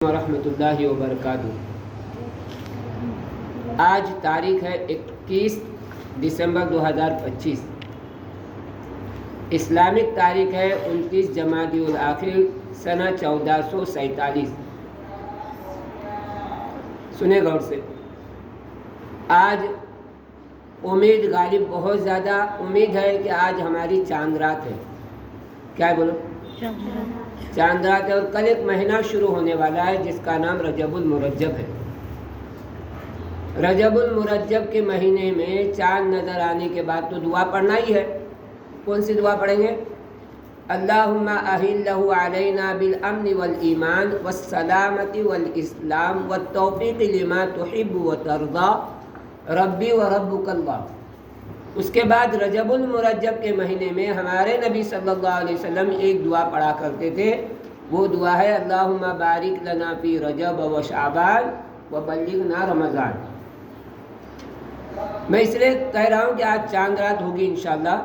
ورحمۃ اللہ وبرکاتہ۔ آج تاریخ ہے 21 دسمبر 2025۔ اسلامک تاریخ ہے 29 جمادی الاخر سنہ 1447۔ سنیں غور سے۔ آج امید غالب بہت زیادہ امید ہے کہ آج ہماری چاند رات ہے۔ کیا بولو؟ چاند رات ہے، اور کل ایک مہینہ شروع ہونے والا ہے جس کا نام رجب المرجب ہے۔ رجب المرجب کے مہینے میں چاند نظر آنے کے بعد تو دعا پڑھنا ہی ہے۔ کون سی دعا پڑھیں گے؟ اللہم احلہ علینا بالامن والایمان والسلامت والاسلام والتوفیق لما تحب وترضى ربی وربک اللہ۔ اس کے بعد رجب المرجب کے مہینے میں ہمارے نبی صلی اللہ علیہ وسلم ایک دعا پڑھا کرتے تھے۔ وہ دعا ہے اللہم بارک لنا فی رجب و شعبان وبلغنا رمضان۔ میں اس لیے کہہ رہا ہوں کہ آج چاند رات ہوگی انشاءاللہ،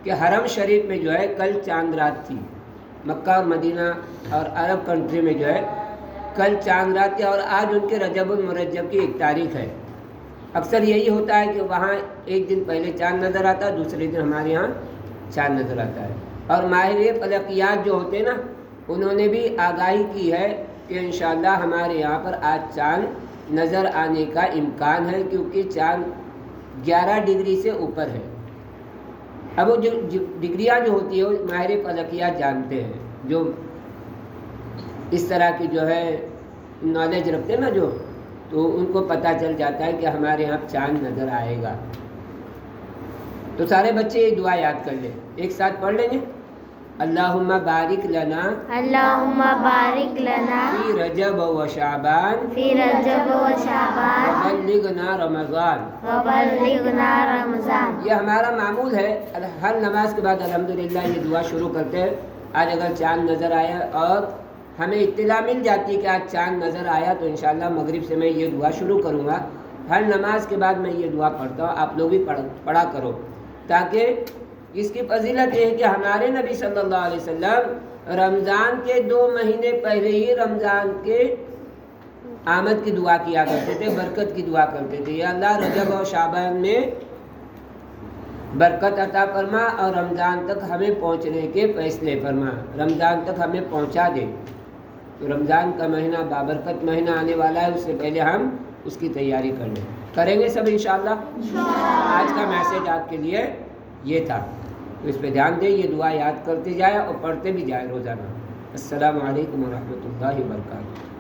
کہ حرم شریف میں جو ہے کل چاند رات تھی۔ مکہ اور مدینہ اور عرب کنٹری میں جو ہے کل چاند رات تھی، اور آج ان کے رجب المرجب کی ایک تاریخ ہے۔ اکثر یہی ہوتا ہے کہ وہاں ایک دن پہلے چاند نظر آتا ہے، دوسرے دن ہمارے یہاں چاند نظر آتا ہے۔ اور ماہر فلکیات جو ہوتے ہیں نا، انہوں نے بھی آگاہی کی ہے کہ انشاءاللہ ہمارے یہاں پر آج چاند نظر آنے کا امکان ہے، کیونکہ چاند 11 ڈگری سے اوپر ہے۔ اب وہ جو ڈگریاں جو ہوتی ہیں ماہر فلکیات جانتے ہیں، جو اس طرح کی جو ہے نالج رکھتے ہیں نا، جو تو ان کو پتہ چل جاتا ہے کہ ہمارے یہاں چاند نظر آئے گا۔ تو سارے بچے یہ دعا یاد کر لیں، ایک ساتھ پڑھ لیں گے۔ اللہم بارک لنا اللہم بارک لنا فی رجب و شعبان فی رجب و شعبان وبلغنا رمضان۔ وبلغنا رمضان۔ یہ ہمارا معمول ہے، ہر نماز کے بعد الحمدللہ یہ دعا شروع کرتے ہیں۔ آج اگر چاند نظر آیا اور ہمیں اطلاع مل جاتی ہے کہ آج چاند نظر آیا، تو انشاءاللہ مغرب سے میں یہ دعا شروع کروں گا۔ ہر نماز کے بعد میں یہ دعا پڑھتا ہوں، آپ لوگ بھی پڑھا کرو، تاکہ اس کی فضیلت یہ ہے کہ ہمارے نبی صلی اللہ علیہ وسلم رمضان کے 2 مہینے پہلے ہی رمضان کے آمد کی دعا کیا کرتے تھے، برکت کی دعا کرتے تھے۔ یا اللہ رجب اور شعبان میں برکت عطا فرما، اور رمضان تک ہمیں پہنچنے کے فیصلے فرما، رمضان تک ہمیں پہنچا دے۔ تو رمضان کا مہینہ بابرکت مہینہ آنے والا ہے، اس سے پہلے ہم اس کی تیاری کر لیں، کریں گے سب انشاءاللہ۔ آج کا میسج آپ کے لیے یہ تھا، تو اس پہ دھیان دیں، یہ دعا یاد کرتے جائیں اور پڑھتے بھی جائیں روزانہ۔ السلام علیکم ورحمۃ اللہ وبرکاتہ۔